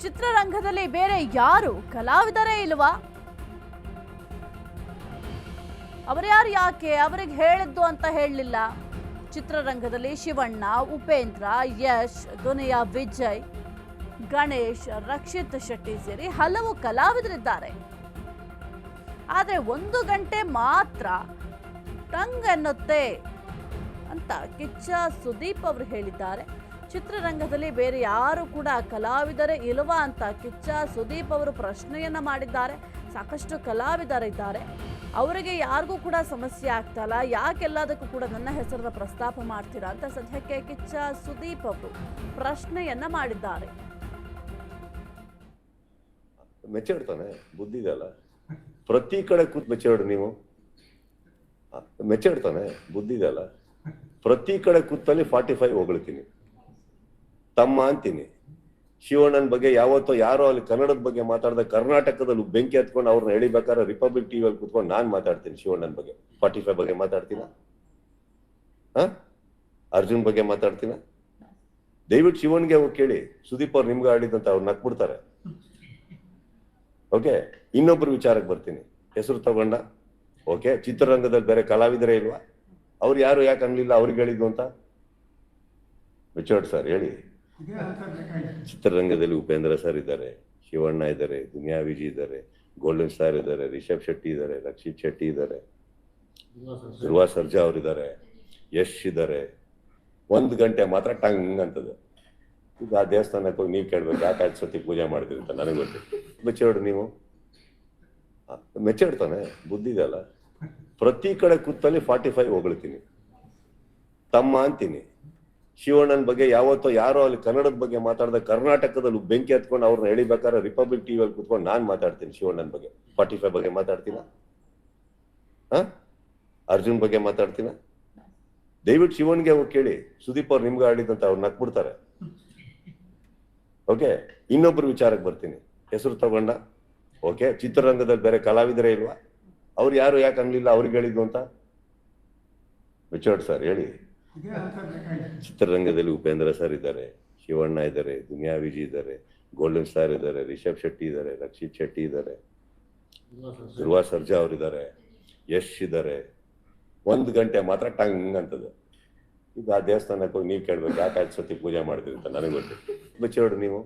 ಚಿತ್ರರಂಗದಲ್ಲಿ ಬೇರೆ ಯಾರು ಕಲಾವಿದರೇ ಇಲ್ವಾ? ಅವರ್ಯಾರು ಯಾಕೆ ಅವರಿಗೆ ಹೇಳಿದ್ದು ಅಂತ ಹೇಳಲಿಲ್ಲ? ಚಿತ್ರರಂಗದಲ್ಲಿ ಶಿವಣ್ಣ, ಉಪೇಂದ್ರ, ಯಶ್, ದುನಿಯಾ ವಿಜಯ್, ಗಣೇಶ್, ರಕ್ಷಿತ್ ಶೆಟ್ಟಿ ಸೇರಿ ಹಲವು ಕಲಾವಿದರಿದ್ದಾರೆ. ಆದರೆ 1 ಗಂಟೆ ಮಾತ್ರ ಟಂಗ್ ಎನ್ನುತ್ತೆ ಅಂತ ಕಿಚ್ಚ ಸುದೀಪ್ ಅವರು ಹೇಳಿದ್ದಾರೆ. ಚಿತ್ರರಂಗದಲ್ಲಿ ಬೇರೆ ಯಾರು ಕೂಡ ಕಲಾವಿದರೇ ಇಲ್ವಾ ಅಂತ ಕಿಚ್ಚ ಸುದೀಪ್ ಅವರು ಪ್ರಶ್ನೆಯನ್ನ ಮಾಡಿದ್ದಾರೆ. ಸಾಕಷ್ಟು ಕಲಾವಿದರಿದ್ದಾರೆ, ಅವರಿಗೆ ಯಾರಿಗೂ ಕೂಡ ಸಮಸ್ಯೆ ಆಗ್ತಲ್ಲ, ಯಾಕೆಲ್ಲದಕ್ಕೂ ಕೂಡ ನನ್ನ ಹೆಸರನ್ನ ಪ್ರಸ್ತಾಪ ಮಾಡ್ತೀರಾ ಅಂತ ಸದ್ಯಕ್ಕೆ ಕಿಚ್ಚ ಸುದೀಪ್ ಅವರು ಪ್ರಶ್ನೆಯನ್ನ ಮಾಡಿದ್ದಾರೆ. ಮೆಚ್ಚಾಡ್ತಾನೆ, ಬುದ್ಧಿ ಇದೆಯಲ್ಲ, ಪ್ರತಿ ಕಡೆ ಕೂತ್ ಮೆಚ್ಚಾಡು. ನೀವು ಮೆಚ್ಚಾಡ್ತಾನೆ, ಬುದ್ಧಿ ಇದೆಯಲ್ಲ, ಪ್ರತಿ ಕಡೆ ಕೂತಲ್ಲಿ 45 ಹೊಗಳ್ತೀನಿ, ತಮ್ಮ ಅಂತೀನಿ. ಶಿವಣ್ಣನ ಬಗ್ಗೆ ಯಾವತ್ತೋ ಯಾರೋ ಅಲ್ಲಿ ಕನ್ನಡದ ಬಗ್ಗೆ ಮಾತಾಡ್ದ, ಕರ್ನಾಟಕದಲ್ಲಿ ಬೆಂಕಿ ಹತ್ಕೊಂಡು ಅವ್ರನ್ನ ಎಳಿಬೇಕಾದ್ರೆ ರಿಪಬ್ಲಿಕ್ ಟಿವಿಯಲ್ಲಿ ಕೂತ್ಕೊಂಡು ನಾನು ಮಾತಾಡ್ತೀನಿ. ಶಿವಣ್ಣನ ಬಗ್ಗೆ 45 ಬಗ್ಗೆ ಮಾತಾಡ್ತೀನ? ಅರ್ಜುನ್ ಬಗ್ಗೆ ಮಾತಾಡ್ತೀನ? ದಯವಿಟ್ಟು ಶಿವನ್ಗೆ ಹೋಗಿ ಕೇಳಿ, ಸುದೀಪ್ ಅವ್ರು ನಿಮ್ಗೆ ಆಡಿದಂತ ಅವ್ರು ನಕ್ಬಿಡ್ತಾರೆ. ಓಕೆ, ಇನ್ನೊಬ್ರು ವಿಚಾರಕ್ಕೆ ಬರ್ತೀನಿ. ಹೆಸರು ತಗೊಂಡ, ಓಕೆ, ಚಿತ್ರರಂಗದಲ್ಲಿ ಬೇರೆ ಕಲಾವಿದರೇ ಇಲ್ವಾ? ಅವ್ರು ಯಾರು ಯಾಕೆ ಅನ್ಲಿಲ್ಲ ಅವ್ರಿಗೆ ಹೇಳಿದ್ದು ಅಂತ ಮೆಚೋರ್ಡ್ ಸರ್ ಹೇಳಿ. ಚಿತ್ರರಂಗದಲ್ಲಿ ಉಪೇಂದ್ರ ಸರ್ ಇದ್ದಾರೆ, ಶಿವಣ್ಣ ಇದ್ದಾರೆ, ದುನಿಯಾ ವಿಜಯ್ ಇದ್ದಾರೆ, ಗೋಲ್ಡನ್ ಸ್ಟಾರ್ ಇದ್ದಾರೆ, ರಿಷಬ್ ಶೆಟ್ಟಿ ಇದ್ದಾರೆ, ರಕ್ಷಿತ್ ಶೆಟ್ಟಿ ಇದ್ದಾರೆ, ಧ್ರುವ ಸರ್ಜಾ ಅವರಿದ್ದಾರೆ, ಯಶ್ ಇದ್ದಾರೆ. 1 ಗಂಟೆ ಮಾತ್ರ ಟಂಗ್ ಅಂತದ. ಈಗ ಆ ದೇವಸ್ಥಾನಕ್ಕೆ ಹೋಗಿ ನೀವು ಕೇಳ್ಬೇಕು, ಯಾಕೆ ಸತಿ ಪೂಜೆ ಮಾಡ್ತೀರಿ ಅಂತ ನನಗೆ ಗೊತ್ತಿತ್ತು. ಮೆಚ್ಚಾಡು ನೀವು ಮೆಚ್ಚಾಡ್ತಾನೆ, ಬುದ್ಧಿ ಇದೆಯಲ್ಲ, ಪ್ರತಿ ಕಡೆ ಕೂತಲ್ಲಿ 45 ಹೊಗಳ್ತೀನಿ, ತಮ್ಮ ಅಂತೀನಿ. ಶಿವಣ್ಣನ ಬಗ್ಗೆ ಯಾವತ್ತೋ ಯಾರೋ ಅಲ್ಲಿ ಕನ್ನಡದ ಬಗ್ಗೆ ಮಾತಾಡ್ದ, ಕರ್ನಾಟಕದಲ್ಲಿ ಬೆಂಕಿ ಹತ್ಕೊಂಡು ಅವ್ರನ್ನ ಎಳಿಬೇಕಾದ್ರೆ ರಿಪಬ್ಲಿಕ್ ಟಿವಿಯಲ್ಲಿ ಕೂತ್ಕೊಂಡು ನಾನು ಮಾತಾಡ್ತೀನಿ. ಶಿವಣ್ಣನ ಬಗ್ಗೆ 45 ಬಗ್ಗೆ ಮಾತಾಡ್ತೀನ? ಅರ್ಜುನ್ ಬಗ್ಗೆ ಮಾತಾಡ್ತೀನ? ದಯವಿಟ್ಟು ಶಿವನ್ಗೆ ಹೋಗಿ ಕೇಳಿ, ಸುದೀಪ್ ಅವ್ರು ನಿಮ್ಗೆ ಆಡಿದಂತ ಅವ್ರು ನಕ್ಬಿಡ್ತಾರೆ. ಓಕೆ, ಇನ್ನೊಬ್ರು ವಿಚಾರಕ್ಕೆ ಬರ್ತೀನಿ. ಹೆಸರು ತಗೊಂಡ, ಓಕೆ, ಚಿತ್ರರಂಗದಲ್ಲಿ ಬೇರೆ ಕಲಾವಿದರೇ ಇಲ್ವಾ? ಅವ್ರು ಯಾರು ಯಾಕೆ ಅನ್ಲಿಲ್ಲ ಅವ್ರಿಗೆ ಹೇಳಿದ್ದು ಅಂತ ಮೆಚೋರ್ಡ್ ಸರ್ ಹೇಳಿ. ಚಿತ್ರರಂಗದಲ್ಲಿ ಉಪೇಂದ್ರ ಸರ್ ಇದ್ದಾರೆ, ಶಿವಣ್ಣ ಇದ್ದಾರೆ, ದುನಿಯಾ ವಿಜಯ್ ಇದ್ದಾರೆ, ಗೋಲ್ಡನ್ ಸ್ಟಾರ್ ಇದ್ದಾರೆ, ರಿಷಬ್ ಶೆಟ್ಟಿ ಇದ್ದಾರೆ, ರಕ್ಷಿತ್ ಶೆಟ್ಟಿ ಇದ್ದಾರೆ, ಧ್ರುವ ಸರ್ಜಾ ಅವರಿದ್ದಾರೆ, ಯಶ್ ಇದ್ದಾರೆ. 1 ಗಂಟೆ ಮಾತ್ರ ಟಂಗ್ ಅಂತದ. ಈಗ ಆ ದೇವಸ್ಥಾನಕ್ಕೆ ಹೋಗಿ ನೀವು ಕೇಳ್ಬೇಕು, ಯಾಕೆ ಸತಿ ಪೂಜೆ ಮಾಡ್ತೀರಿ ಅಂತ ನನಗೆ ಗೊತ್ತಿತ್ತು. ಮೆಚ್ಚಾಡು ನೀವು